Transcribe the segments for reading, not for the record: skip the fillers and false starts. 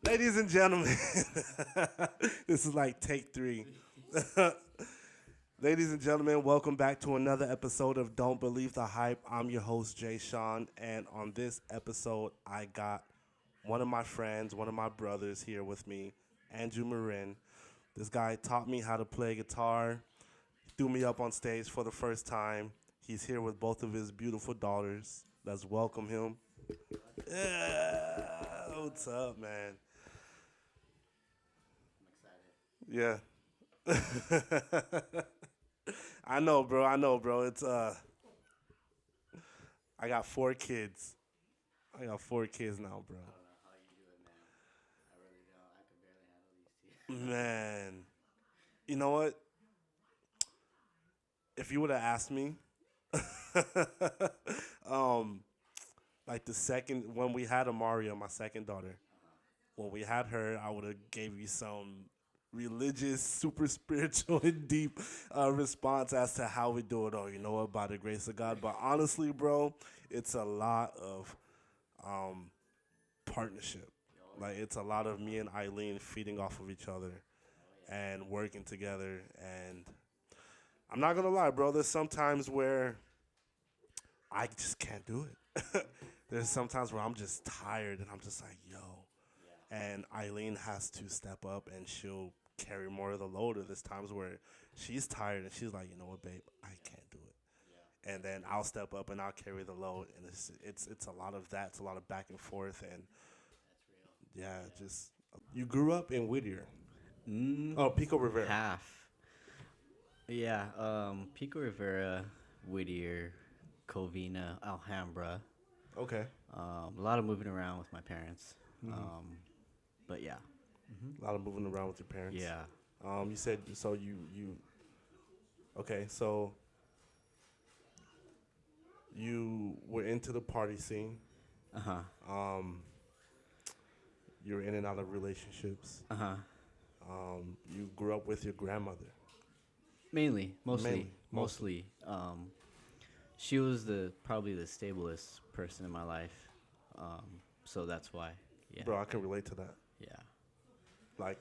Ladies and gentlemen, this is like take three. Ladies and gentlemen, welcome back to another episode of Don't Believe the Hype. I'm your host, Jaysean, and on this episode, I got one of my friends, one of my brothers here with me, Andrew Marin. This guy taught me how to play guitar, threw me up on stage for the first time. He's here with both of his beautiful daughters. Let's welcome him. Yeah, what's up, man? Yeah. I know, bro. I know, bro. I got four kids. I got four kids now, bro. I don't know how you do it, man. I really don't. I could barely handle these two. Man. You know what? If you would have asked me, um, like the second when we had Amaria, my second daughter, when we had her, I would have gave you some religious, super spiritual, and deep response as to how we do it. Oh, you know what? By the grace of God. But honestly, bro, it's a lot of um, partnership. Like it's a lot of me and Eileen feeding off of each other and working together. And I'm not gonna lie, bro. There's sometimes where I just can't do it. There's sometimes where I'm just tired and I'm just like, yo. And Eileen has to step up and she'll carry more of the load. Or there's times where she's tired and she's like, you know what, babe, I can't do it. And then I'll step up and I'll carry the load. And it's a lot of that. It's a lot of back and forth. And yeah, just you grew up in Whittier. Oh, Pico Rivera. Half. Yeah, Pico Rivera, Whittier, Covina, Alhambra. Okay. A lot of moving around with my parents. But yeah. A lot of moving around with your parents. Yeah. You said so you okay, so you were into the party scene. Uh-huh. You were in and out of relationships. Uh-huh. You grew up with your grandmother. Mostly. She was probably the stablest person in my life. So that's why. Yeah. Bro, I can relate to that. Yeah. Like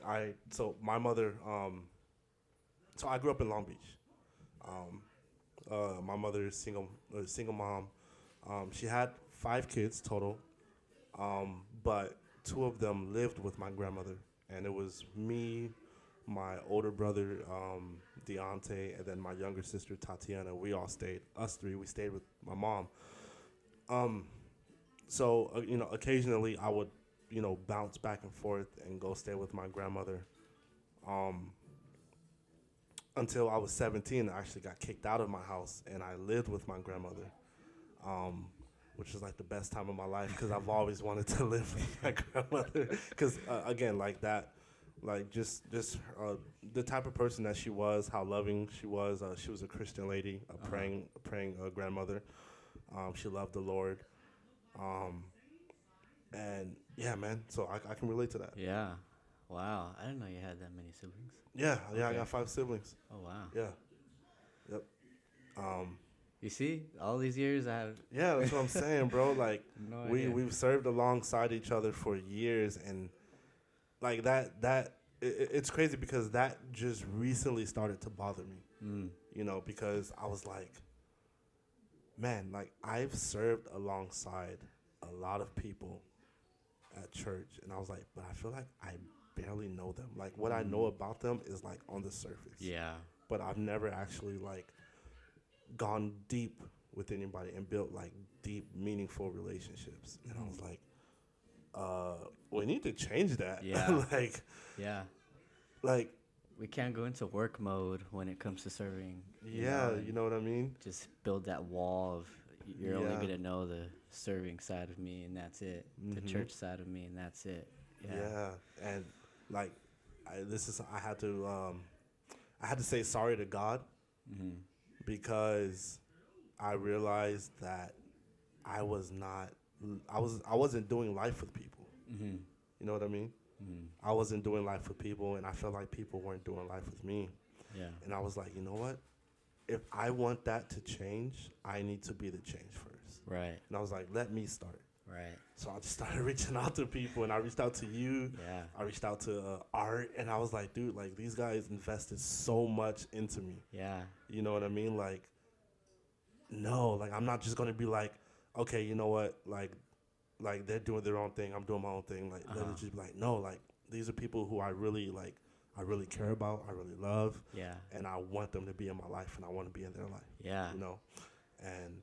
my mother, so I grew up in Long Beach. My mother is single mom. She had 5 kids total, but 2 of them lived with my grandmother, and it was me, my older brother Deontay, and then my younger sister Tatiana. We all stayed. Us 3, we stayed with my mom. So occasionally I would bounce back and forth and go stay with my grandmother. Until I was 17, I actually got kicked out of my house, and I lived with my grandmother, which was like the best time of my life because I've always wanted to live with my grandmother. Because again, like that, like just the type of person that she was, how loving she was. She was a Christian lady, a praying grandmother. She loved the Lord. And yeah, man. So I can relate to that. Yeah. Wow. I didn't know you had that many siblings. Yeah. Okay. I got 5 siblings. Oh, wow. Yeah. Yep. You see, all these years I have. Yeah, that's what I'm saying, bro. Like No idea. we've served alongside each other for years, and like it's crazy because that just recently started to bother me. Because I was like, man, like I've served alongside a lot of people at church, and I was like, but I feel like I barely know them. Like what I know about them is like on the surface. Yeah. But I've never actually like gone deep with anybody and built like deep, meaningful relationships. And I was like, we need to change that. Yeah. Yeah. We can't go into work mode when it comes to serving. You know what I mean? Just build that wall of you're only going to know the serving side of me, and that's it. The church side of me, and that's it. Yeah. And like, I had to say sorry to God because I realized that I wasn't doing life with people. You know what I mean? I wasn't doing life with people, and I felt like people weren't doing life with me. Yeah. And I was like, you know what? If I want that to change, I need to be the change first. Right. And I was like, let me start. Right. So I just started reaching out to people, and I reached out to you. Yeah. I reached out to Art, and I was like, dude, like these guys invested so much into me. Yeah. You know what I mean? Like, no, like I'm not just gonna be like, okay, you know what, like they're doing their own thing, I'm doing my own thing. Like, let it just be like, no, like these are people who I really like, I really care about, I really love, Yeah. and I want them to be in my life, and I want to be in their life. Yeah. You know, and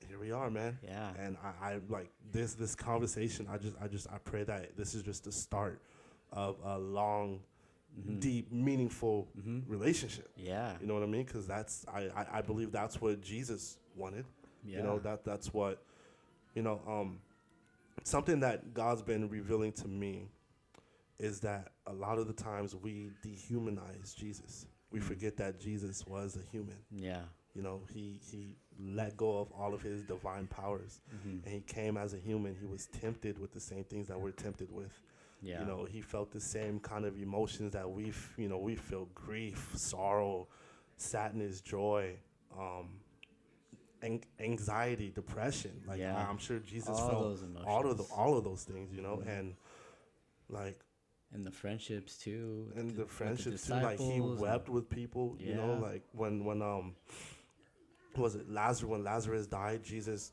here we are, man. Yeah. And I like this conversation. I pray that this is just the start of a long, deep, meaningful relationship. Yeah. You know what I mean? Because I believe that's what Jesus wanted. Yeah. You know, that's what, you know, something that God's been revealing to me is that a lot of the times we dehumanize Jesus. We forget that Jesus was a human. Yeah. You know, he let go of all of his divine powers, and he came as a human. He was tempted with the same things that we're tempted with. Yeah. You know, he felt the same kind of emotions that we feel: grief, sorrow, sadness, joy, anxiety, depression. Like, Yeah. I'm sure Jesus All felt those emotions. all of those things. You know, and like. And the friendships too. And the with friendships too, like he disciples wept with people. You know, Yeah. like when was it Lazarus? When Lazarus died, Jesus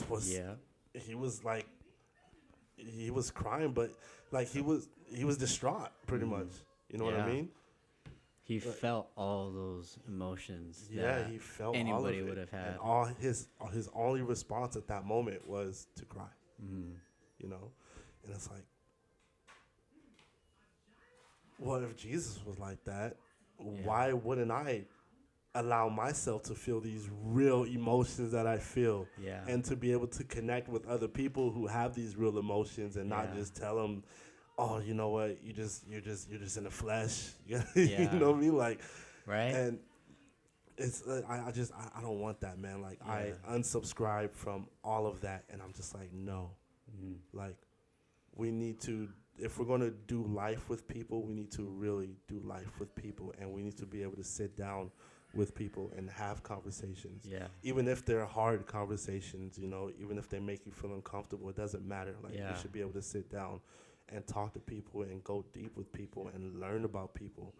was Yeah. he was like he was crying, but like he was distraught pretty much. You know what I Yeah. mean? He felt all those emotions. Yeah, that he felt anybody all of it. would have had. And all his only response at that moment was to cry. You know, and it's like, what if Jesus was like that? Why wouldn't I allow myself to feel these real emotions that I feel, Yeah. and to be able to connect with other people who have these real emotions, and not just tell them, oh, you know what, you're just in the flesh. You know what I mean? Like, Right. and it's I don't want that, man. Like, I unsubscribe from all of that, and I'm just like, no, like we need to. If we're going to do life with people, we need to really do life with people, and we need to be able to sit down with people and have conversations. Yeah. Even if they're hard conversations, you know, even if they make you feel uncomfortable, it doesn't matter. Like, you should be able to sit down and talk to people and go deep with people and learn about people.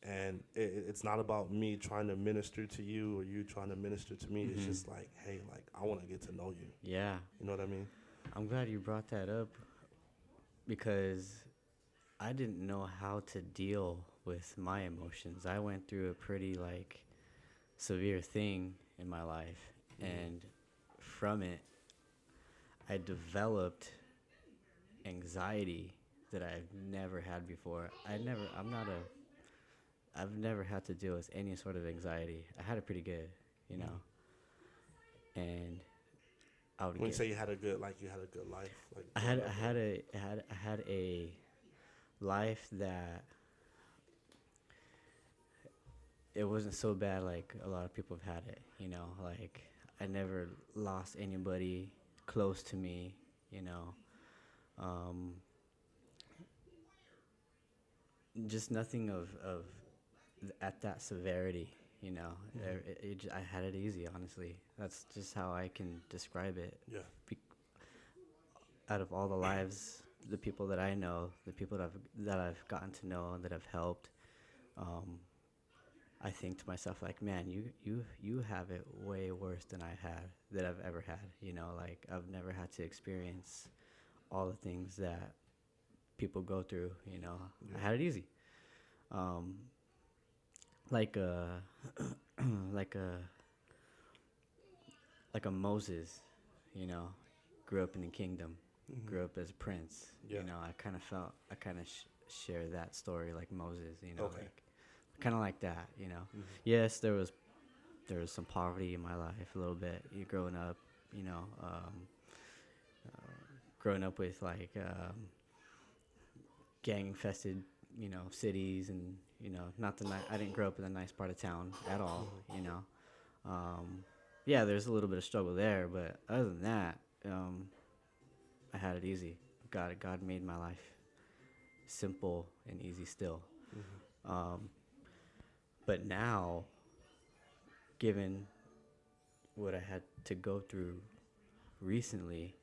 And it's not about me trying to minister to you or you trying to minister to me. It's just like, hey, like, I want to get to know you. Yeah. You know what I mean? I'm glad you brought that up because I didn't know how to deal with my emotions. I went through a pretty like severe thing in my life, and from it I developed anxiety that I've never had before. I've never had to deal with any sort of anxiety. I had it pretty good, you know. And I would When you get say you had a good life, like I had a life that it wasn't so bad like a lot of people have had it, you know, like I never lost anybody close to me, you know. Just nothing of at that severity, you know. I had it easy, honestly. That's just how I can describe it. Yeah. Out of all the lives, the people that I know, the people that I've gotten to know and that I've helped, I think to myself like, man, you have it way worse than I've ever had. You know, like I've never had to experience all the things that people go through. You know, I had it easy. Like a like a Moses, you know, grew up in the kingdom. Grew up as a prince. Yeah. You know, I kind of share that story like Moses. You know, Okay. like kind of like that. You know, yes, there was some poverty in my life a little bit. You growing up, you know, growing up with like gang infested, you know, cities, and you know, I didn't grow up in a nice part of town at all. You know, yeah, there's a little bit of struggle there, but other than that, I had it easy. God made my life simple and easy still. But now, given what I had to go through recently,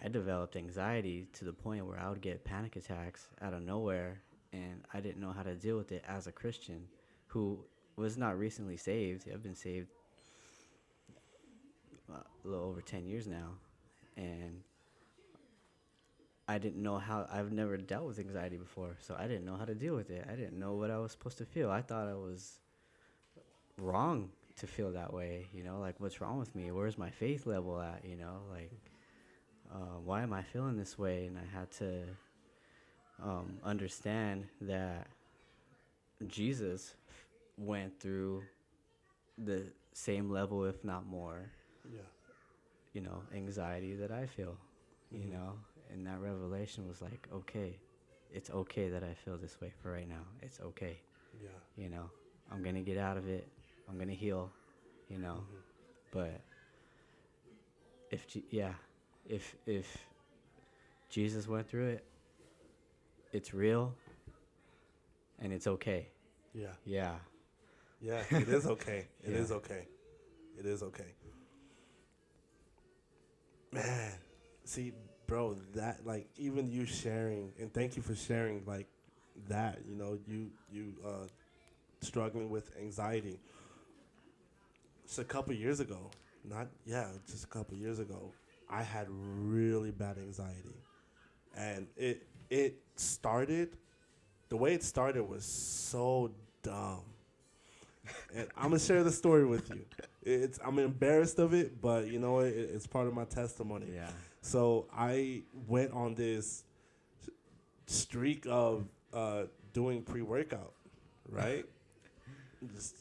I developed anxiety to the point where I would get panic attacks out of nowhere, and I didn't know how to deal with it as a Christian who was not recently saved. I've been saved a little over 10 years now, and I didn't know how. I've never dealt with anxiety before, so I didn't know how to deal with it. I didn't know what I was supposed to feel. I thought I was wrong to feel that way, like, what's wrong with me? Where's my faith level at, like, why am I feeling this way? And I had to understand that Jesus went through the same level, if not more, Yeah. Anxiety that I feel, and that revelation was like, okay, it's okay that I feel this way for right now. It's okay. Yeah. I'm going to get out of it. I'm going to heal, but if Jesus went through it, it's real and it's okay. Yeah. Yeah. Yeah, it is okay. It Yeah. is okay. It is okay. Man, see, bro, that, like, even you sharing, and thank you for sharing, like, that, you struggling with anxiety. Just a couple years ago, just a couple years ago, I had really bad anxiety. And it started, the way it started was so dumb. And I'm gonna share the story with you. I'm embarrassed of it, but you know it's part of my testimony. Yeah. So I went on this streak of doing pre-workout, right? Just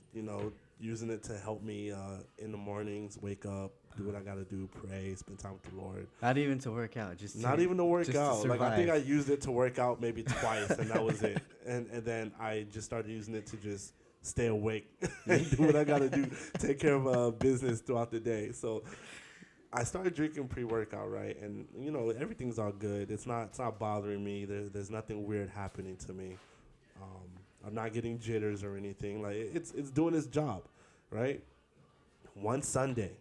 using it to help me in the mornings, wake up, do what I gotta do, pray, spend time with the Lord. Not even to work out, just Not even to work just to out. Like, I think I survive. used it to work out maybe twice, and that was it. And then I just started using it to just stay awake and do what I gotta do, take care of business throughout the day. So I started drinking pre-workout, right? And everything's all good. It's not bothering me. There's nothing weird happening to me. I'm not getting jitters or anything. Like, it's doing its job, right? One Sunday,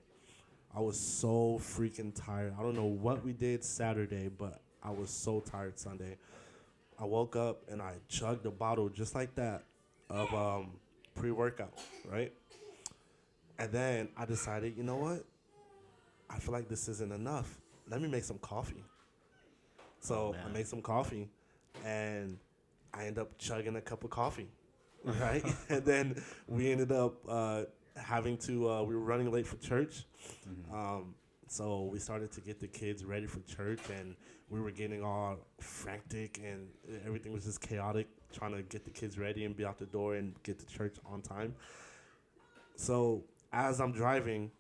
I was so freaking tired. I don't know what we did Saturday, but I was so tired Sunday. I woke up and I chugged a bottle just like that of pre-workout, right? And then I decided, you know what? I feel like this isn't enough. Let me make some coffee. So I made some coffee, and I ended up chugging a cup of coffee, right? And then we ended up having to, we were running late for church. So we started to get the kids ready for church, and we were getting all frantic, and everything was just chaotic, trying to get the kids ready and be out the door and get to church on time. So as I'm driving,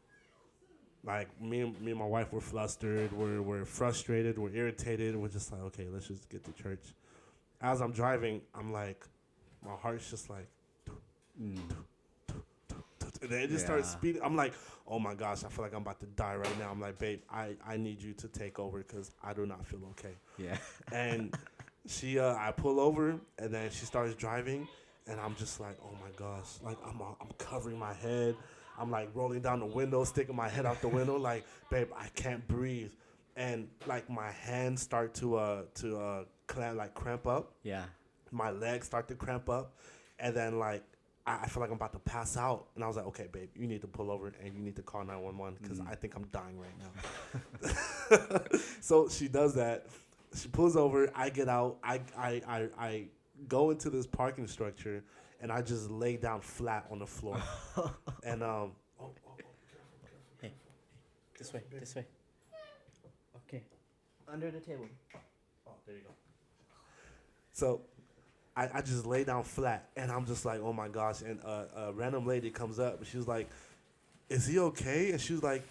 like, me and my wife were flustered, we're frustrated, we're irritated, we're just like, okay, let's just get to church. As I'm driving, I'm like, my heart's just like, and then it just starts speeding. I'm like, oh my gosh, I feel like I'm about to die right now. I'm like, babe, I need you to take over because I do not feel okay. Yeah. And I pull over, and then she starts driving, and I'm just like, oh my gosh, like, I'm covering my head. I'm like rolling down the window, sticking my head out the window, like, babe, I can't breathe. And like, my hands start to cramp up. Yeah. My legs start to cramp up, and then like, I feel like I'm about to pass out. And I was like, okay, babe, you need to pull over and you need to call 911 because I think I'm dying right now. So she does that. She pulls over. I get out. I go into this parking structure, and I just lay down flat on the floor. And Hey, this way. Okay. Under the table. Oh, there you go. So I just lay down flat, and I'm just like, oh my gosh. And a random lady comes up, and she was like, is he okay? And she was like,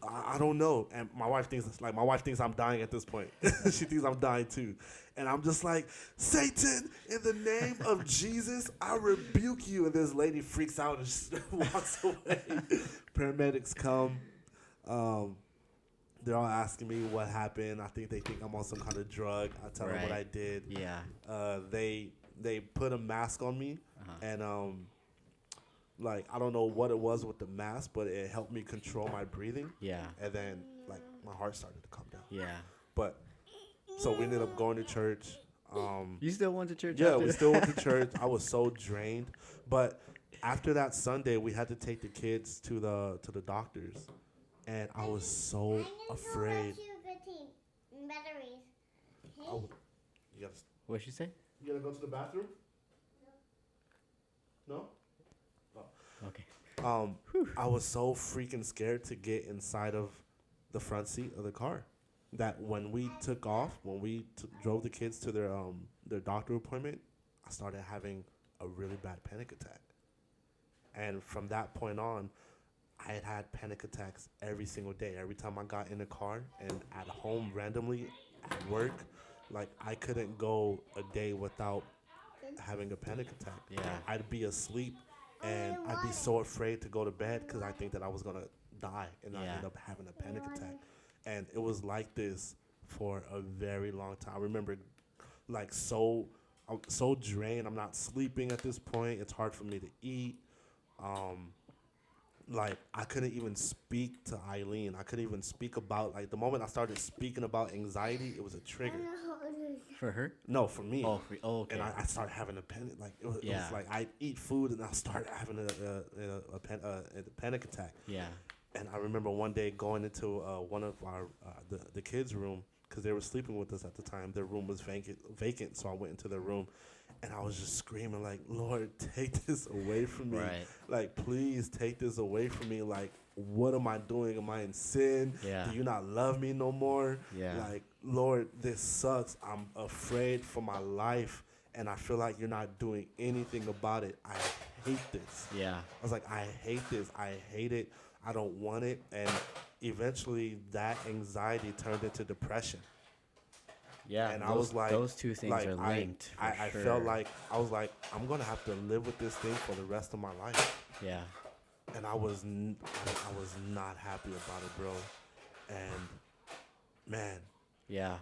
I don't know. And my wife thinks I'm dying at this point. She thinks I'm dying too. And I'm just like, Satan, in the name of Jesus, I rebuke you. And this lady freaks out and just walks away. Paramedics come. They're all asking me what happened. I think they think I'm on some kind of drug. I tell them what I did. Yeah. They put a mask on me, and like, I don't know what it was with the mask, but it helped me control my breathing. Yeah. And then, like, my heart started to calm down. Yeah. But so we ended up going to church. You still went to church Yeah, after we that? still went to church. I was so drained, but after that Sunday, we had to take the kids to the doctors, and I was so afraid. Oh, you gotta What'd she say? you gotta go to the bathroom? No. Okay. I was so freaking scared to get inside of the front seat of the car that when we took off, when we drove the kids to their doctor appointment, I started having a really bad panic attack. And from that point on, I had panic attacks every single day. Every time I got in the car and at home randomly, at work, like I couldn't go a day without having a panic attack. Yeah. I'd be asleep and I'd be so afraid to go to bed because I think that I was going to die and I Yeah. end up having a panic attack. And it was like this for a very long time. I remember like I'm so drained. I'm not sleeping at this point. It's hard for me to eat. Um, like I couldn't even speak to Eileen. I couldn't even speak about like the moment I started speaking about anxiety, it was a trigger. For her? No, for me. Okay. And I started having a panic. Like it was Yeah. like I'd eat food and I started having a panic attack. Yeah. And I remember one day going into one of our the kids' room because they were sleeping with us at the time. Their room was vacant, so I went into their room, and I was just screaming like, "Lord, take this away from me! Right. Like, please take this away from me! Like, what am I doing? Am I in sin? Yeah. Do you not love me no more? Yeah. Like, Lord, this sucks. I'm afraid for my life, and I feel like you're not doing anything about it. I hate this." Yeah. I was like, I hate this. I hate it. I don't want it. And eventually that anxiety turned into depression. Yeah. And those, I was like, those two things are linked. I for felt sure. like, I was like, I'm going to have to live with this thing for the rest of my life. Yeah. And I was not happy about it, bro. And man, Yeah.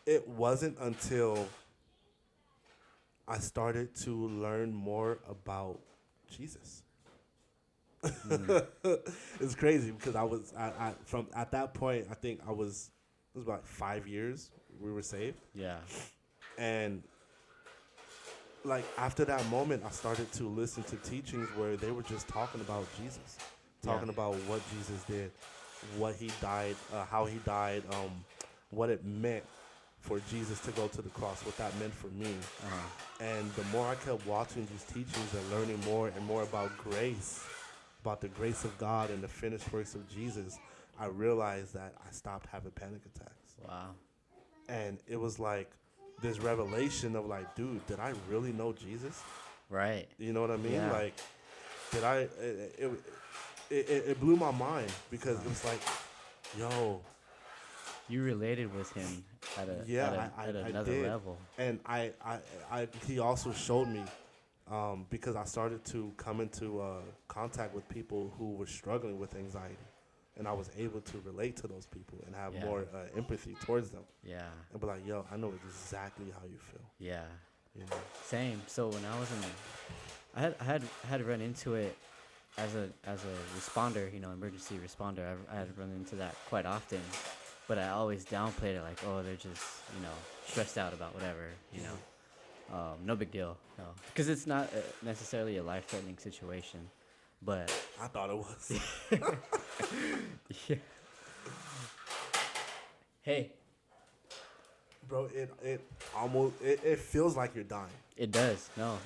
it wasn't until I started to learn more about Jesus. It's crazy because I from at that point I think it was about 5 years we were saved, Yeah. and like after that moment I started to listen to teachings where they were just talking about Jesus, talking about what Jesus did, what he died, how he died, what it meant for Jesus to go to the cross, what that meant for me. And the more I kept watching these teachings and learning more and more about grace, about the grace of God and the finished works of Jesus, I realized that I stopped having panic attacks. Wow. And it was like this revelation of like, dude, did I really know Jesus? Right. You know what I mean? Yeah. Like, did I? It blew my mind because it was like, yo, You related with him at a yeah, at I another did. level. And he also showed me, because I started to come into contact with people who were struggling with anxiety, and I was able to relate to those people and have Yeah. more empathy towards them, Yeah. and be like, yo, I know exactly how you feel. Yeah. You know? Same. So when I was in, I had run into it as a responder, emergency responder. I had run into that quite often, but I always downplayed it like, oh, they're just stressed out about whatever, no big deal, no, because it's not necessarily a life-threatening situation, but I thought it was. yeah. Hey, Bro, it feels like you're dying. it does. No,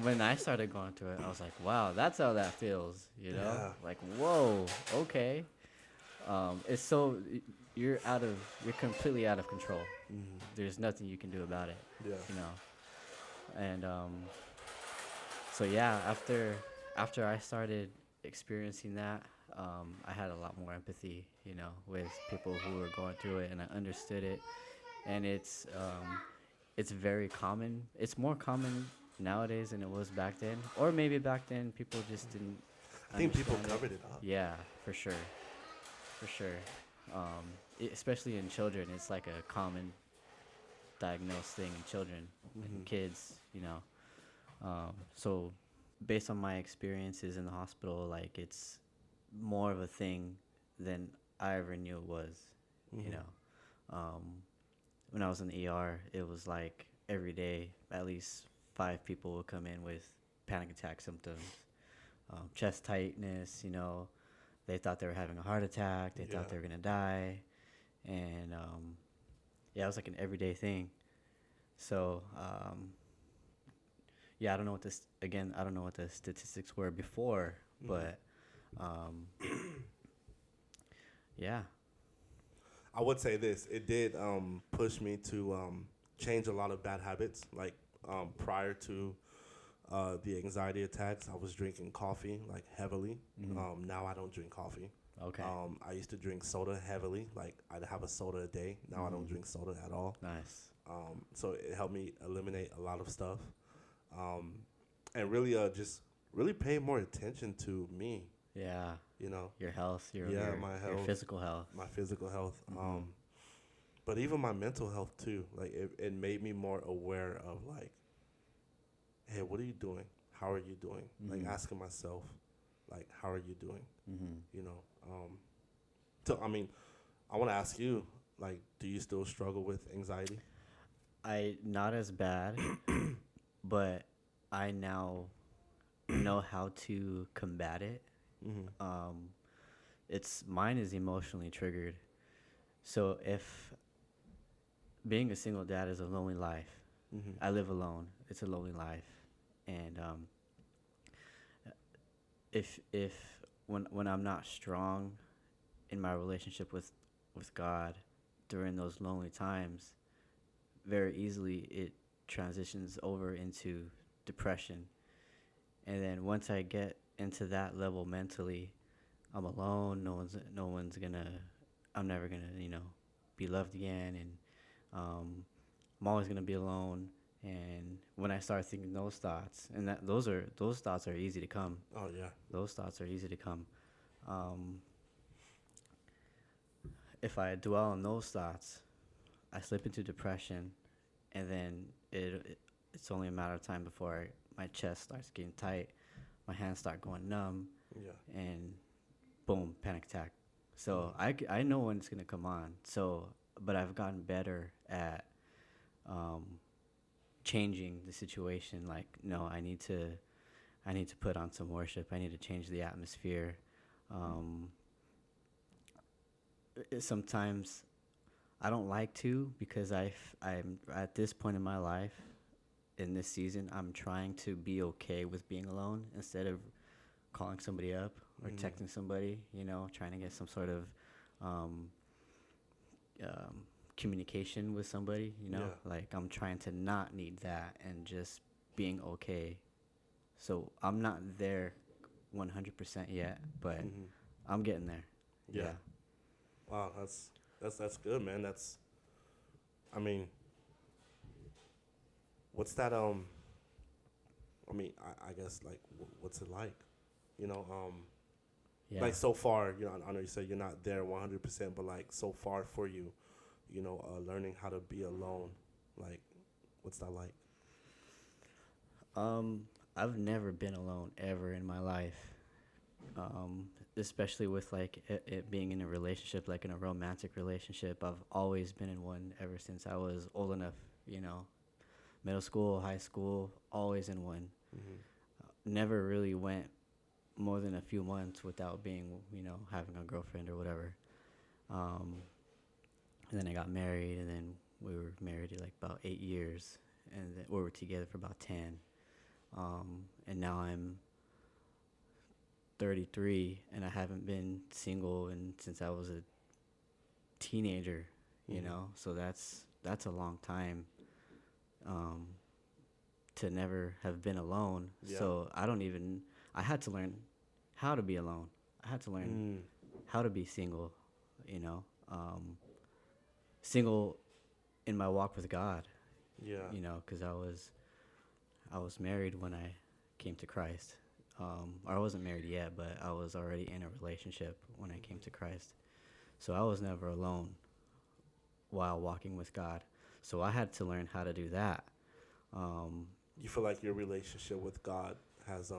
when I started going through it, I was like, wow, that's how that feels. Yeah. Like, whoa, okay. It's so you're completely out of control. Mm-hmm. There's nothing you can do about it. Yeah. And so yeah, after I started experiencing that, I had a lot more empathy, with people who were going through it, and I understood it. And it's very common. It's more common nowadays than it was back then, or maybe back then people just didn't. I think people understand covered it up. Yeah, for sure. Especially in children, it's like a common diagnosed thing in children and kids. So based on my experiences in the hospital, like it's more of a thing than I ever knew it was. Um, when I was in the ER, it was like every day, at least 5 people would come in with panic attack symptoms, chest tightness. They thought they were having a heart attack. They Yeah. thought they were gonna die, and yeah, it was like an everyday thing. So yeah, I don't know what this again. I don't know what the statistics were before, Hmm. but um, yeah. I would say this. It did push me to change a lot of bad habits. Like prior to the anxiety attacks, I was drinking coffee like heavily. Hmm. Now I don't drink coffee. Okay. I used to drink soda heavily. Like I'd have a soda a day. Now I don't Hmm. drink soda at all. Nice. So it helped me eliminate a lot of stuff, um, and really just really pay more attention to me. Yeah. You know, Your health, yeah, my your health, physical health. my physical health, Hmm. but even my mental health too. Like it made me more aware of like, hey, what are you doing? How are you doing? Like Hmm. asking myself, like, how are you doing? Hmm. You know. So I mean, I want to ask you, like, do you still struggle with anxiety? I not as bad, but I now know how to combat it. Mm-hmm. Um, it's mine is emotionally triggered. So if being a single dad is a lonely life, Mm-hmm. I live alone. It's a lonely life, and if when I'm not strong in my relationship with God during those lonely times, very easily it transitions over into depression. And then once I get into that level mentally, I'm alone. No one's gonna. I'm never gonna be loved again, and I'm always gonna be alone. And when I start thinking those thoughts, and those thoughts are easy to come. Oh yeah. Those thoughts are easy to come. Um, if I dwell on those thoughts, I slip into depression, and then it's only a matter of time before my chest starts getting tight, my hands start going numb, Yeah. and boom, panic attack. So Mm-hmm. I know when it's gonna come on. So, but I've gotten better at um, changing the situation. Like, no, I need to put on some worship. I need to change the atmosphere. Um, Sometimes I don't like to because I'm at this point in my life in this season. I'm trying to be okay with being alone instead of calling somebody up or Mm-hmm. texting somebody. Trying to get some sort of um, um, communication with somebody. Yeah. Like I'm trying to not need that and just being okay. So I'm not there 100% yet, but Mm-hmm. I'm getting there. Yeah. Yeah. Wow. That's good, man. That's. I mean, what's that? I mean, I guess like, what's it like? You know, Yeah. like so far, I know you said you're not there 100%, but like so far for you, learning how to be alone, like, what's that like? Um, I've never been alone ever in my life. Um, Especially with like it being in a relationship, like in a romantic relationship. I've always been in one ever since I was old enough. You know, Middle school, high school, always in one. Mm-hmm. Never really went more than a few months without having a girlfriend or whatever. Um, and then I got married, and then we were married like about 8 years, and then we were together for about 10. And now I'm 33, and I haven't been single since I was a teenager. Mm-hmm. So that's a long time um, to never have been alone. Yeah. So I had to learn how to be alone. I had to learn Mm. how to be single. You know, single in my walk with God. Yeah. Because I was married when I came to Christ. Or I wasn't married yet, but I was already in a relationship when I came to Christ. So I was never alone while walking with God. So I had to learn how to do that. Um, You feel like your relationship with God has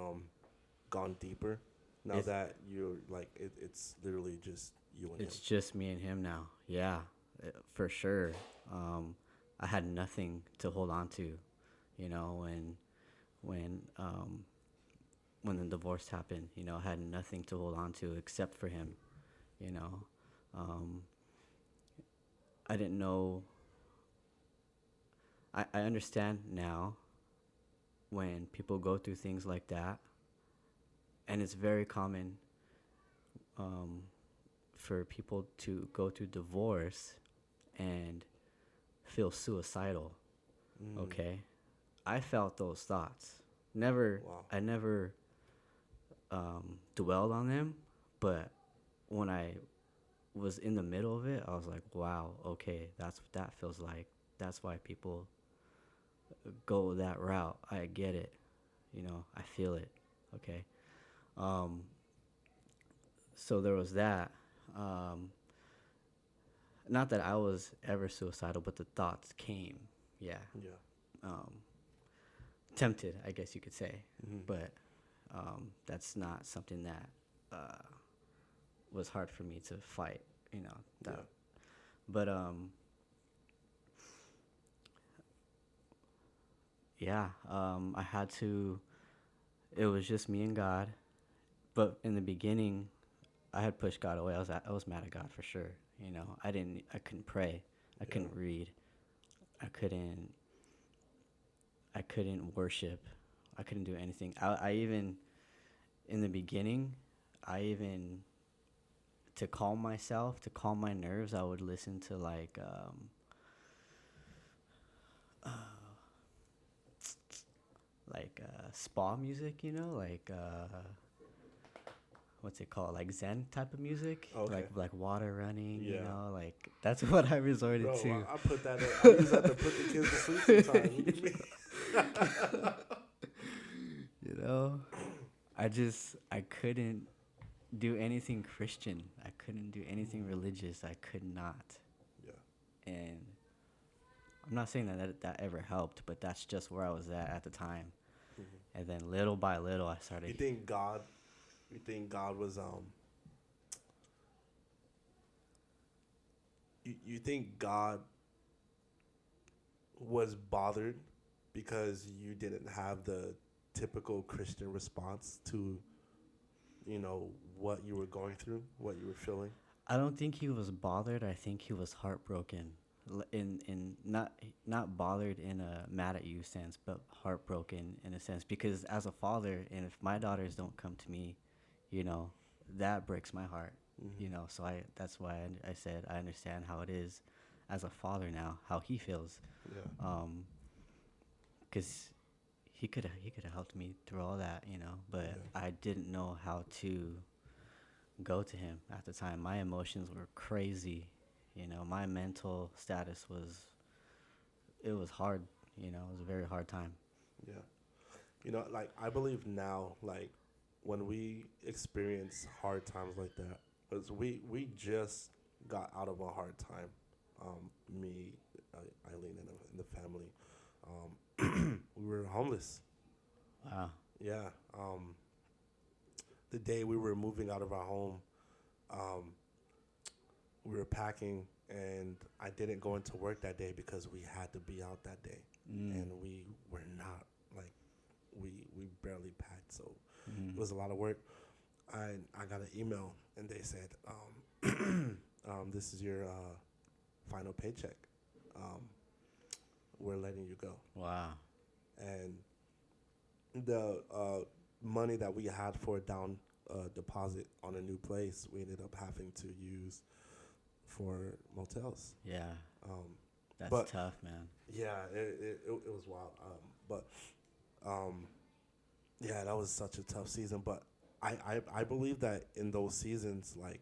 gone deeper now it's that you're like it's literally just you and him. it's just me and him now. Yeah, for sure. I had nothing to hold on to, you know, when when the divorce happened. You know, I had nothing to hold on to except for him. You know, um, I didn't know. I understand now when people go through things like that, and it's very common um, for people to go through divorce and feel suicidal. Mm. Okay, I felt those thoughts. Never, Wow. I never dwelled on them, but when I was in the middle of it, I was like, wow, okay, that's what that feels like. That's why people go that route. I get it. You know, I feel it. Okay. Um, so there was that. Um, not that I was ever suicidal, but the thoughts came. Yeah. Yeah. Um, tempted, I guess you could say. Mm. But that's not something that was hard for me to fight. You know. Yeah. But yeah, I had to. It was just me and God. But in the beginning, I had pushed God away. I was mad at God for sure. You know, I couldn't pray. I Yeah. couldn't read. I couldn't I couldn't worship. I couldn't do anything. I even in the beginning, I even to calm myself, to calm my nerves, I would listen to spa music, you know, what's it called, like Zen type of music, Okay. like water running, you Yeah. know, like that's what I resorted Bro, to. I put that in. I use that to put the kids to sleep sometimes. What do you mean? You know, I couldn't do anything Christian. I couldn't do anything religious. I could not. Yeah. And I'm not saying that ever helped, but that's just where I was at the time. Hmm. And then little by little, I You started. think God? You think God was You think God was bothered because you didn't have the typical Christian response to what you were going through, what you were feeling? I don't think he was bothered. I think he was heartbroken. In not bothered in a mad at you sense, but heartbroken in a sense, because as a father, and if my daughters don't come to me, you know, that breaks my heart. Hmm. You know, so I that's why I said I understand how it is as a father now, how he feels. Yeah. Um, because he could have helped me through all that, you know, but Yeah. I didn't know how to go to him at the time. My emotions were crazy, you know. My mental status was it was hard, you know. It was a very hard time. Yeah. Like I believe now, like when we experience hard times like that, because we just got out of a hard time. Me, Eileen, and the family, we were homeless. Wow. Yeah. The day we were moving out of our home, um, we were packing, and I didn't go into work that day because we had to be out that day, Mm. and we were not like we barely packed, so Mm. it was a lot of work. I got an email, and they said, "This is your final paycheck. Um, we're letting you go." Wow. And the money that we had for a down deposit on a new place, we ended up having to use for motels. Yeah. Um, That's but tough, man. yeah, it was wild. But um, yeah, that was such a tough season. But I believe that in those seasons, like,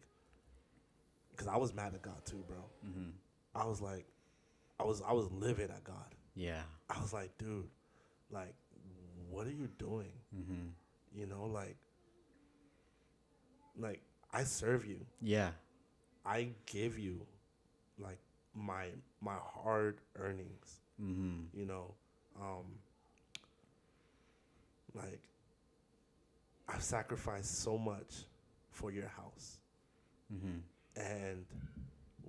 because I was mad at God too, bro. Mhm. I was like, I was livid at God. Yeah. I was like, dude, like, what are you doing? Mhm. You know, like I serve you. Yeah. I give you like my my hard earnings. Mhm. You know, um, like I've sacrificed so much for your house, Mhm. and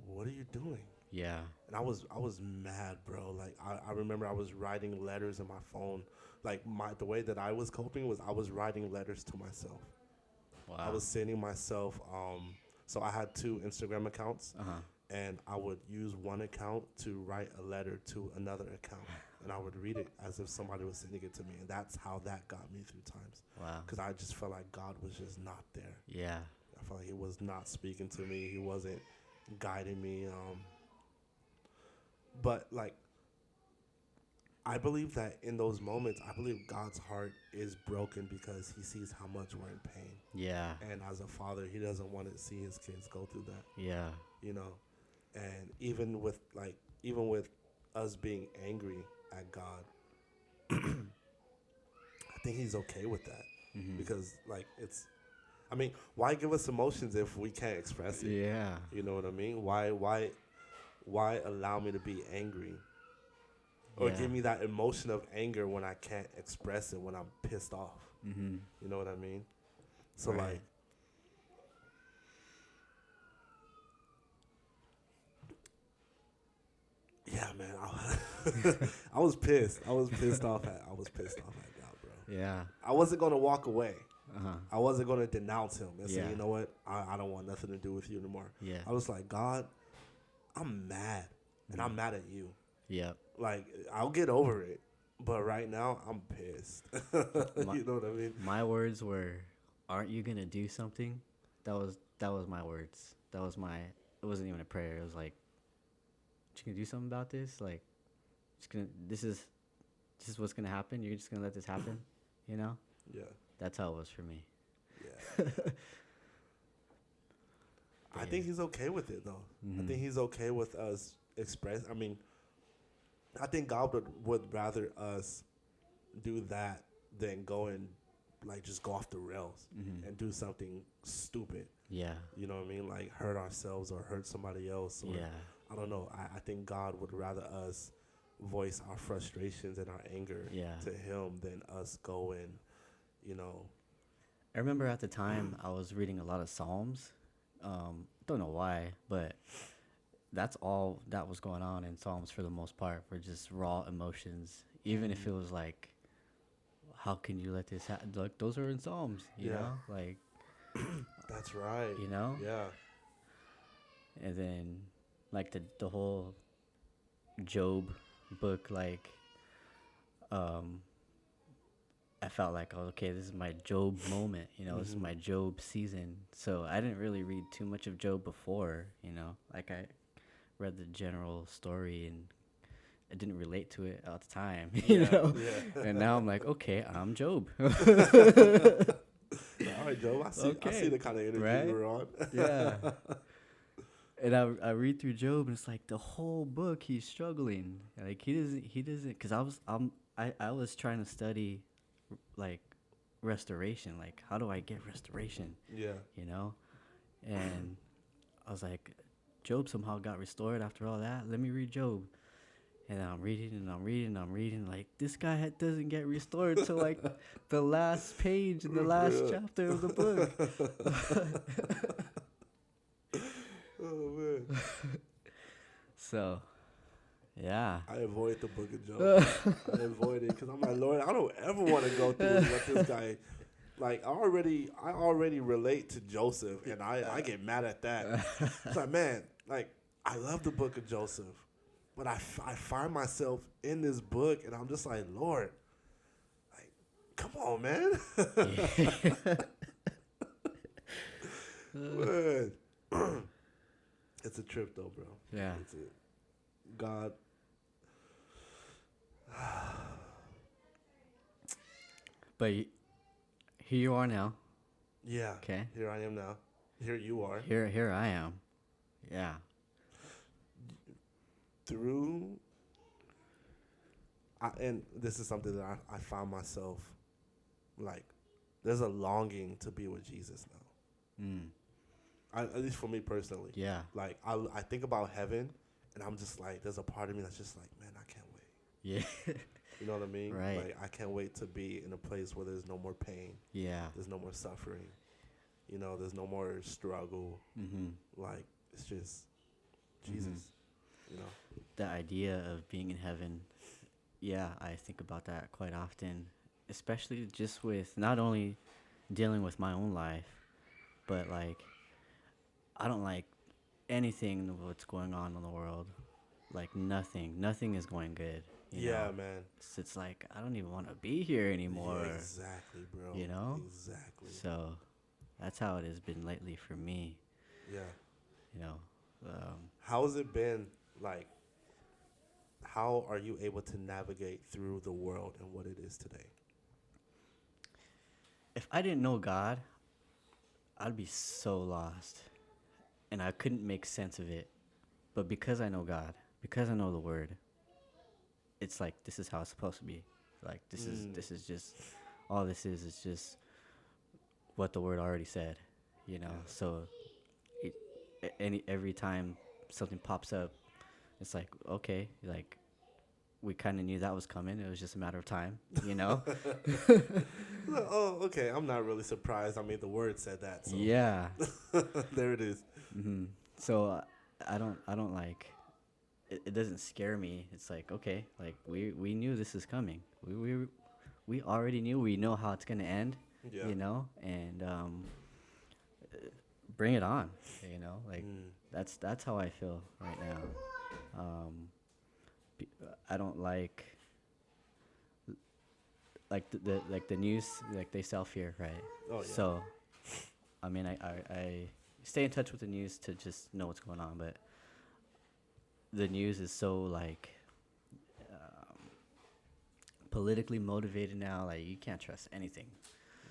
what are you doing? Yeah. And I was mad, bro. Like I remember I was writing letters in my phone. Like the way that I was coping was I was writing letters to myself. I Wow. was sending myself so I had two Instagram accounts, Uh huh. and I would use one account to write a letter to another account, and I would read it as if somebody was sending it to me, and that's how that got me through times, Wow. because I just felt like God was just not there. Yeah. I felt like He was not speaking to me. He wasn't guiding me. But like I believe that in those moments, I believe God's heart is broken because He sees how much we're in pain, Yeah. and as a father, He doesn't want to see His kids go through that. Yeah. You know, and even with us being angry at God, I think He's okay with that, Mm-hmm. because like I mean, why give us emotions if we can't express it? Yeah. You know what I mean? Why allow me to be angry, or Yeah. give me that emotion of anger when I can't express it, when I'm pissed off? Mm-hmm. You know what I mean? So Right. like, yeah, man, I was pissed. I was pissed off at God, bro. Yeah. I wasn't gonna walk away. Uh huh. I wasn't gonna denounce Him and say, Yeah. you know what, I don't want nothing to do with you anymore. Yeah. I was like, God, I'm mad, and I'm Mhm. mad at you. Yep. Like, I'll get over it, but right now I'm pissed. My, You know what I mean? my words were, "Aren't you gonna do something?" That was my words. That was my. It wasn't even a prayer. It was like, "You gonna do something about this? Like, just gonna. This is what's gonna happen. You're just gonna let this happen, you know?" Yeah, That's how it was for me. yeah. I think He's okay with it though. I Mhm. think He's okay with us express. I mean, I think God would rather us do that than go and like just go off the rails Mhm. and do something stupid. Yeah. You know what I mean? Like hurt ourselves or hurt somebody else. Or Yeah. I don't know. I think God would rather us voice our frustrations and our anger Yeah. to Him than us go and, you know. I remember at the time I was reading a lot of Psalms. Don't know why, but that's all that was going on in Psalms for the most part, were just raw emotions. Even if it was like, how can you let this happen? Like, those are in Psalms, you Yeah. know? Like, That's right. you know? Yeah. And then, like, the whole Job book, like, um, I felt like, oh, okay, this is my Job moment, you know, this is Mhm. my Job season. So I didn't really read too much of Job before, you know, like I read the general story and I didn't relate to it at the time, you Yeah. know. Yeah. And now I'm like, okay, I'm Job. All right, Joe. I see Okay. the kind of energy Right? you were on. Yeah. And I read through Job and it's like the whole book he's struggling. Like he doesn't cuz I was trying to study like restoration, like how do I get restoration, Yeah. you know? And I was like, Job somehow got restored after all that. Let me read Job. And I'm reading and I'm reading and I'm reading. Like, this guy doesn't get restored till like the last page in the last chapter of the book. Oh man. So, yeah. I avoid the book of Job. I avoid it because I'm like, Lord, I don't ever want to go through what this guy. Like, I already relate to Joseph, and I get mad at that. It's like, man, like, I love the book of Joseph, but I find myself in this book, and I'm just like, Lord, like, come on, man. Man. It's a trip, though, bro. Yeah. It's God. But here you are now. Yeah. Okay. Here I am now. Here you are. Here I am. Yeah. And this is something that I found myself, like, there's a longing to be with Jesus now. Mm. At least for me personally. Yeah. Like, I think about heaven, and I'm just like, there's a part of me that's just like, man, I can't wait. Yeah. You know what I mean? Right. Like, I can't wait to be in a place where there's no more pain. Yeah. There's no more suffering. You know, there's no more struggle. Mm-hmm. Like, it's just Jesus. you know. The idea of being in heaven, yeah, I think about that quite often, especially just with not only dealing with my own life, but like I don't like anything of what's going on in the world. Like nothing is going good. You know, Yeah, man. it's like I don't even want to be here Yeah, anymore. exactly, bro. You know, Exactly. so that's how it has been lately for me. Yeah. You know, How has it been like? How are you able to navigate through the world and what it is today? if I didn't know God, I'd be so lost, and I couldn't make sense of it. But because I know God, because I know the Word, it's like this is how it's supposed to be. Like Mm, this is just all this is just what the Word already said. You know, yeah. so it, every time something pops up, it's like okay, like we kind of knew that was coming. It was just a matter of time. You know. Oh, okay. I'm not really surprised. I mean, the word said that, so Yeah. there it is. So I don't like it doesn't scare me. It's like okay, like we knew this is coming. We already knew. We know how it's gonna end. Yeah. You know, and bring it on. You know, like Mm, that's how I feel right now. I don't like the news like they sell fear, right? oh yeah. So I mean I stay in touch with the news to just know what's going on, but the news is so like politically motivated now. Like you can't trust anything.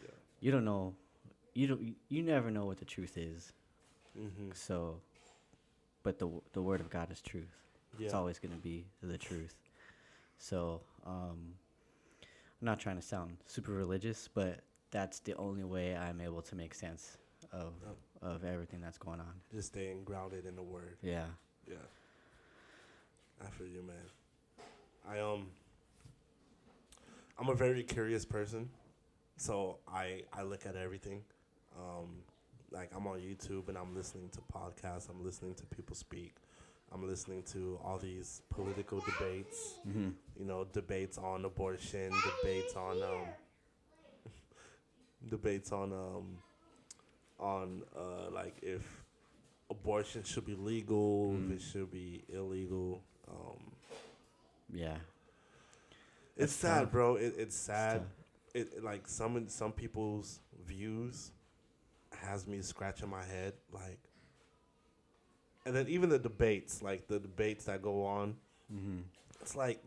Yeah. You don't know. You never know what the truth is. Mm-hmm. So, but the word of God is truth. It's Yeah. always going to be the truth. So, I'm not trying to sound super religious, but that's the only way I'm able to make sense of of everything that's going on. Just staying grounded in the word. Yeah. Yeah. I feel you, man. I I'm a very curious person, so I look at everything. Um, like I'm on YouTube and I'm listening to podcasts. I'm listening to people speak. I'm listening to all these political debates. Mm-hmm. You know, debates on abortion, debates on like if abortion should be legal, if it should be illegal. Yeah. It's That's sad, tough. bro. It's It's sad. tough. It like some people's views has me scratching my head, like, and then even the debates, like the debates that go on, Mm-hmm. it's like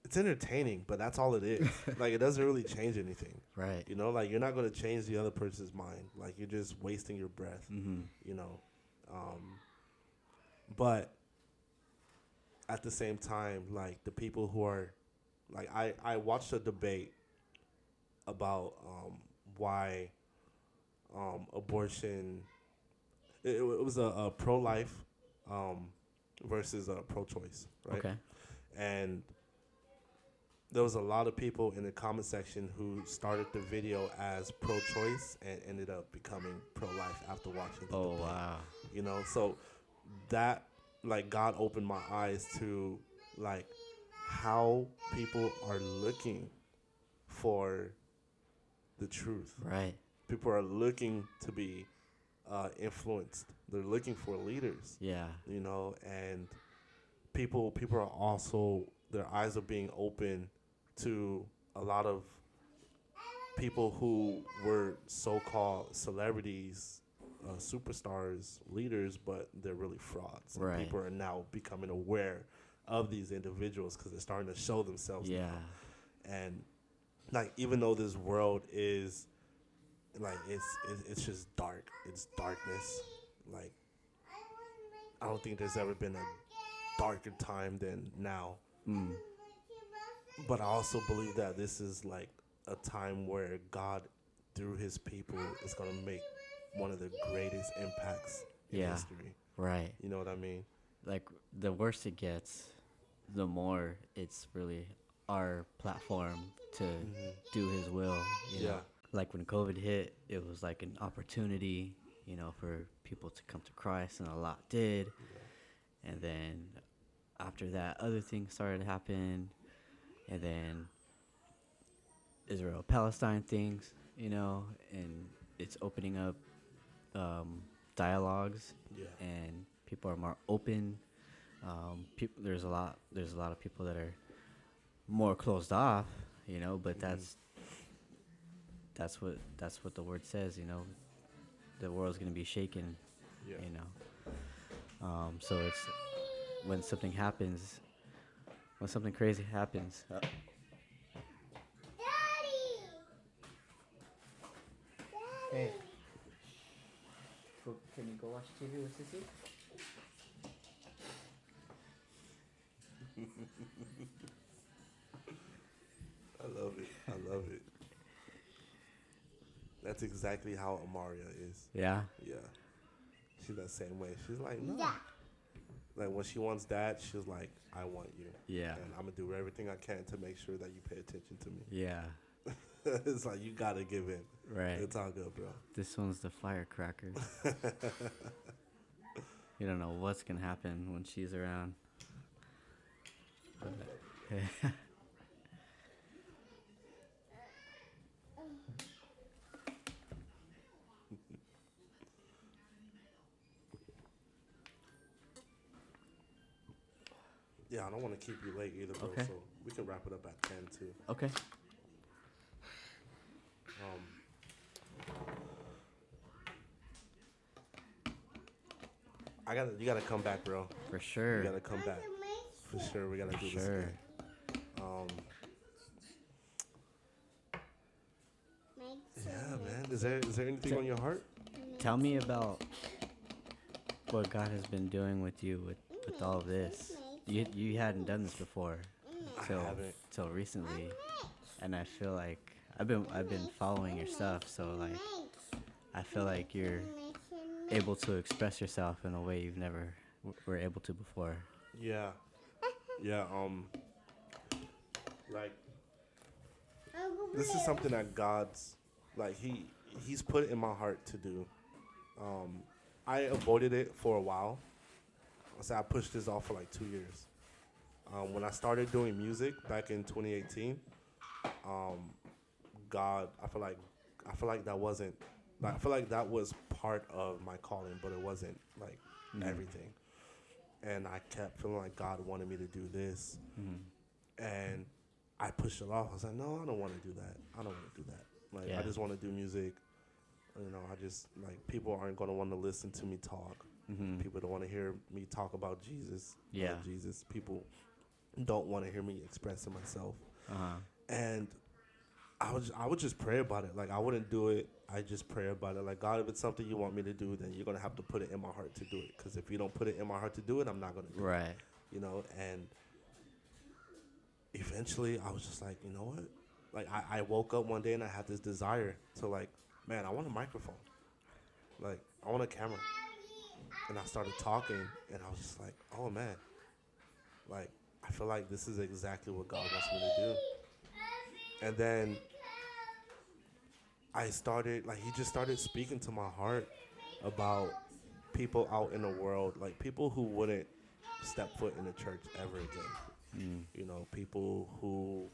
it's entertaining, but that's all it is. Like it doesn't really change anything. Right. You know, like you're not gonna change the other person's mind. Like you're just wasting your breath. Mm-hmm. You know, but at the same time, like the people who are, like I watched a debate about why abortion. It was a pro life versus a pro choice, right? Okay. And there was a lot of people in the comment section who started the video as pro choice and ended up becoming pro life after watching the Oh debate. wow. You know, so that like God opened my eyes to like how people are looking for the truth. Right. People are looking to be influenced. They're looking for leaders, Yeah. you know, and people are also their eyes are being open to a lot of people who were so-called celebrities, superstars, leaders, but they're really frauds. And Right. people are now becoming aware of these individuals because they're starting to show themselves Yeah. now. And like even though this world is like it's just dark, it's darkness. Like I don't think there's ever been a darker time than now. Mm. But I also believe that this is like a time where God, through His people, is gonna make one of the greatest impacts in Yeah. history. Right. You know what I mean? Like the worse it gets, the more it's really our platform to do His will. You know? Yeah. Like when COVID hit, it was like an opportunity, you know, for people to come to Christ, and a lot did. And then after that, other things started to happen. And then Israel Palestine things, and it's opening up um, dialogues, Yeah. and people are more open. There's a lot of people that are more closed off, but that's what the word says. The world's gonna be shaken, Yeah. you know. So it's when something happens, when something crazy happens. Hey, can you go watch TV with Sissy? I love it. I love it. That's exactly how Amaria is. Yeah. Yeah. She's that same way. She's like, no. Yeah. Like when she wants that, she's like, I want you. Yeah. And I'm gonna do everything I can to make sure that you pay attention to me. Yeah. It's like you gotta give in. Right. It's all good, bro. This one's the firecracker. You don't know what's gonna happen when she's around. But, Yeah, I don't want to keep you late either, bro. Okay. So we can wrap it up at 10 too. okay. You gotta come back, bro. For sure. You gotta come back. For sure, we gotta do this Sure. again. Yeah, man. Is there anything on your heart? Tell me about what God has been doing with you with all of this. You hadn't done this before haven't. till recently, and I feel like I've been following your stuff, so like I feel like you're able to express yourself in a way you've never were able to before. Yeah. Yeah. Like this is something that God's like he's put in my heart to do. I avoided it for a while. I pushed this off for like 2 years. When I started doing music back in 2018, God, I feel like that wasn't. Like, I feel like that was part of my calling, but it wasn't like everything. And I kept feeling like God wanted me to do this, and I pushed it off. I was like, no, I don't want to do that. I don't want to do that. Like, I just want to do music. I just like people aren't gonna want to listen to me talk. People don't want to hear me talk about Jesus. Yeah. Jesus. People don't want to hear me expressing myself. And I would just pray about it. Like I wouldn't do it. I just pray about it. Like God, if it's something you want me to do, then you're gonna have to put it in my heart to do it. Because if you don't put it in my heart to do it, I'm not gonna do it. Right. And eventually I was just like, you know what? Like I woke up one day and I had this desire to like, man, I want a microphone. Like I want a camera. And I started talking and I was just like, oh man. Like I feel like this is exactly what God wants me to do. And then he just started speaking to my heart about people out in the world, like people who wouldn't step foot in the church ever again. People who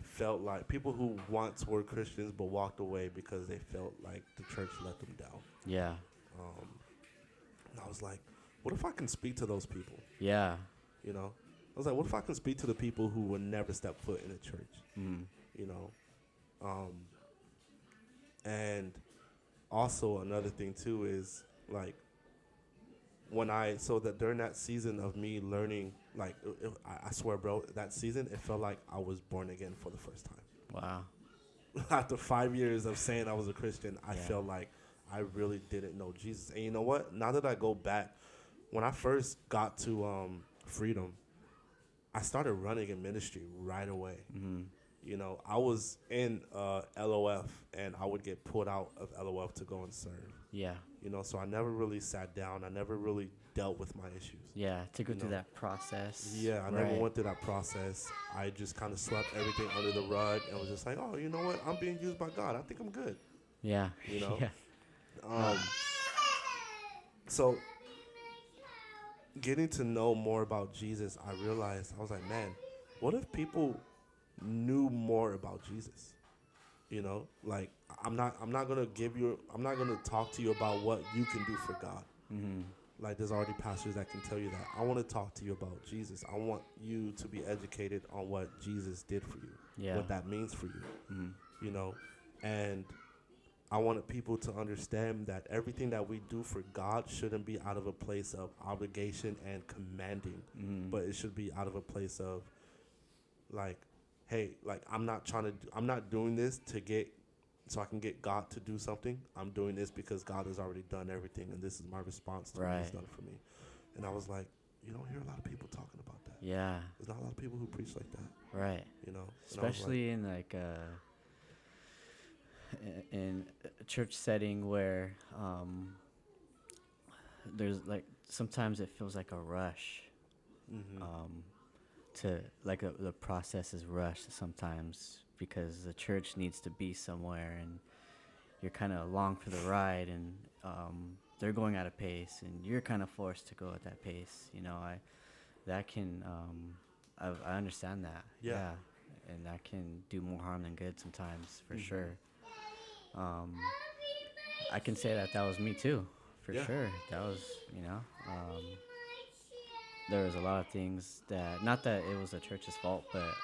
felt like people who once were Christians but walked away because they felt like the church let them down. Yeah. And I was like, what if I can speak to those people? Yeah. I was like, what if I can speak to the people who would never step foot in a church? And also another thing too is like during that season of me learning, like I swear, bro, that season it felt like I was born again for the first time. Wow. After 5 years of saying I was a Christian, I felt like I really didn't know Jesus. And you know what? Now that I go back, when I first got to Freedom, I started running in ministry right away. I was in LOF, and I would get pulled out of LOF to go and serve. Yeah. So I never really sat down. I never really dealt with my issues. Yeah, to go through that process. Yeah, I never went through that process. I just kind of swept everything under the rug and was just like, oh, you know what? I'm being used by God. I think I'm good. Yeah. Yeah. So getting to know more about Jesus, I realized I was like, man, what if people knew more about Jesus? You know, like I'm not gonna give you I'm not gonna talk to you about what you can do for God. Mm-hmm. Like there's already pastors that can tell you that. I want to talk to you about Jesus. I want you to be educated on what Jesus did for you, Yeah. what that means for you. Mm-hmm. You know, and I wanted people to understand that everything that we do for God shouldn't be out of a place of obligation and commanding, Mm-hmm. but it should be out of a place of like, hey, like I'm not doing this to get so I can get God to do something. I'm doing this because God has already done everything, and this is my response to what He's Right. done for me. And I was like, you don't hear a lot of people talking about that. Yeah. There's not a lot of people who preach like that, Right. you know. And I was like, Especially in like in a church setting where there's like sometimes it feels like a rush um, to like the process is rushed sometimes because the church needs to be somewhere and you're kind of along for the ride and they're going at a pace and you're kind of forced to go at that pace. You know, I that can I understand that. Yeah. And that can do more harm than good sometimes for sure. Um, I can say that was me too, for Yeah. sure. That was, you know, there was a lot of things that, not that it was the church's fault, but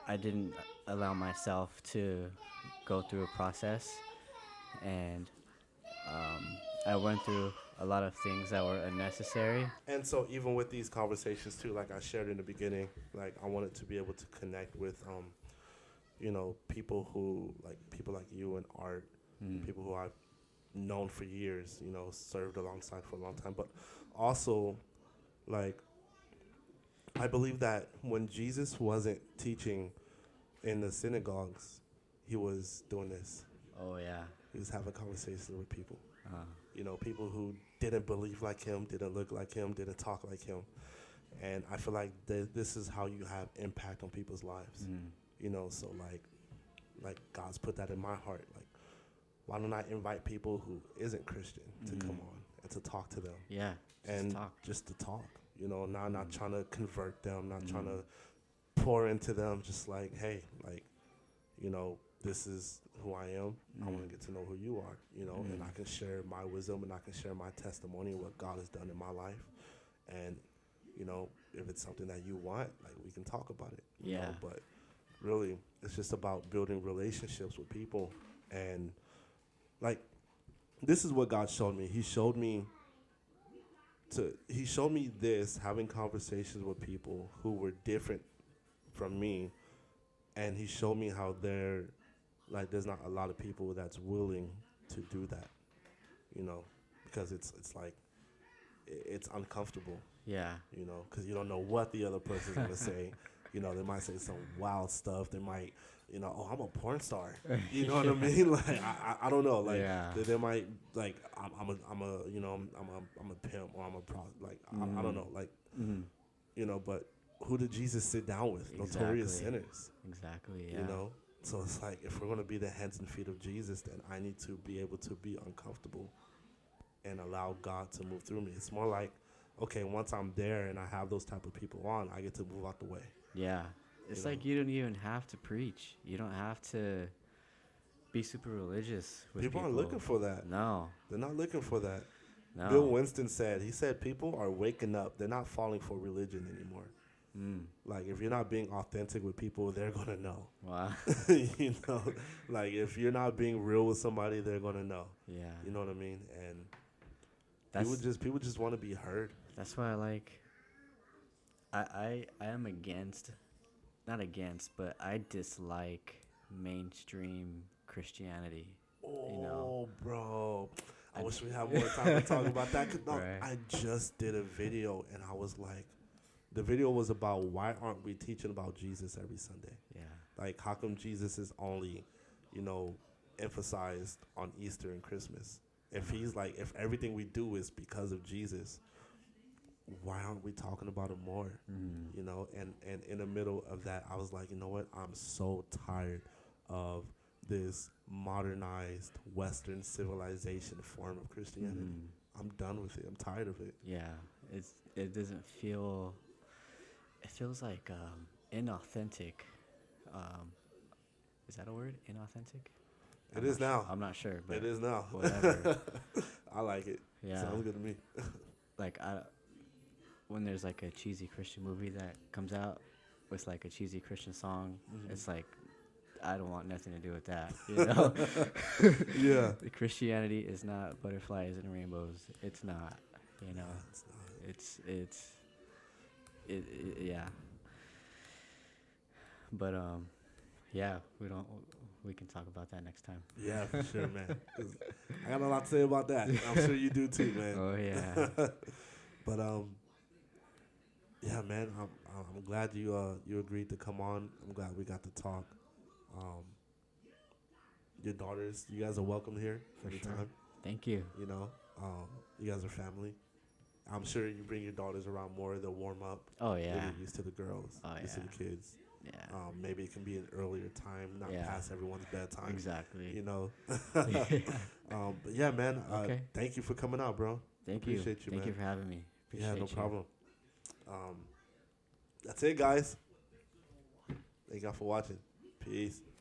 I didn't allow myself to go through a process, and I went through a lot of things that were unnecessary. And so even with these conversations too, like I shared in the beginning, like I wanted to be able to connect with you know, people like you and Art, people who I've known for years, you know, served alongside for a long time. But also, like, I believe that when Jesus wasn't teaching in the synagogues, he was doing this. Oh yeah. He was having conversations with people. Uh, You know, people who didn't believe like him, didn't look like him, didn't talk like him. And I feel like this is how you have impact on people's lives. You know, so like God's put that in my heart. Like, why don't I invite people who isn't Christian to come on and to talk to them yeah. and talk. just to talk? You know, not trying to convert them, not trying to pour into them. Just like, hey, like, you know, this is who I am. I want to get to know who you are. You know, and I can share my wisdom and I can share my testimony of what God has done in my life. And you know, if it's something that you want, like we can talk about it. You Yeah. know? But really, it's just about building relationships with people. And like, this is what God showed me. He showed me this, having conversations with people who were different from me. And he showed me how there's not a lot of people that's willing to do that, you know, because it's like, it's uncomfortable. Yeah. You know, because you don't know what the other person's going to say. You know, they might say some wild stuff. They might, you know, oh, I'm a porn star. You know what I mean? Like, I don't know. Like, Yeah. they might, like, I'm a, you know, I'm a pimp or I'm a pro. Like, I don't know. Like, you know, but who did Jesus sit down with? Notorious Exactly. sinners. Exactly. Yeah. You know? So it's like, if we're going to be the hands and feet of Jesus, then I need to be able to be uncomfortable and allow God to move through me. It's more like, okay, once I'm there and I have those type of people on, I get to move out the way. Yeah. It's You like know? you don't even have to preach. You don't have to be super religious with people. People aren't looking for that. No. They're not looking for that. No. Bill Winston said, people are waking up. They're not falling for religion anymore. Like, if you're not being authentic with people, they're going to know. Wow. You know? Like, if you're not being real with somebody, they're going to know. Yeah. You know what I mean? And That's people just want to be heard. that's why I am against, not against, but I dislike mainstream Christianity. Oh, You know? bro. I wish we had more time to talk about that. 'Cause Right. I just did a video, and I was like, the video was about why aren't we teaching about Jesus every Sunday? Yeah. Like, how come Jesus is only, you know, emphasized on Easter and Christmas? If he's like, if everything we do is because of Jesus, why aren't we talking about it more? You know, and in the middle of that, I was like, you know what? I'm so tired of this modernized Western civilization form of Christianity. I'm done with it. I'm tired of it. Yeah, it doesn't feel. It feels like inauthentic. Um, is that a word? Inauthentic? It is now. I'm not sure, but It is now. whatever. I like it. Yeah, Sounds good to me. like when there's like a cheesy Christian movie that comes out with like a cheesy Christian song, it's like I don't want nothing to do with that. You know, Yeah. Christianity is not butterflies and rainbows. It's not. You know, It's not. yeah. But yeah, we can talk about that next time. Yeah, for sure, man. 'Cause I got a lot to say about that. I'm sure you do too, man. Oh yeah. But yeah, man. I'm glad you agreed to come on. I'm glad we got to talk. Um, your daughters, you guys are welcome here For sure. anytime. Thank you. You know, you guys are family. I'm sure you bring your daughters around more. They'll warm up. Oh They yeah. get used to the girls, Oh, used to yeah. the kids. Yeah. Maybe it can be an earlier time, not Yeah. past everyone's bedtime. Exactly. You know. Yeah. But yeah, man. Okay. Thank you for coming out, bro. Thank you. Appreciate you, Thank man. you for having me. Appreciate Yeah, no you. problem. That's it, guys. Thank y'all for watching. Peace.